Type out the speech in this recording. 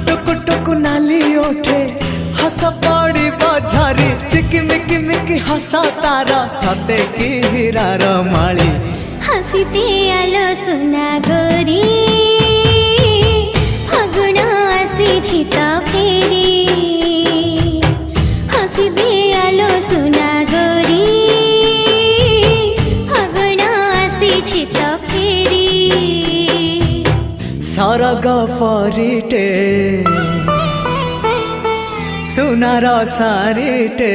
टुक टुक नाली ओठे हस पड़ी बझारी चिकिमिकी मिकी हसा तारा सते की हीरार माली हसीते आलो सुना गोरी फागुण आसी तो फेरी हसीते आलो सुना गोरी फागुण आसी तो फेरी सरग फरिटे सुनार सारिटे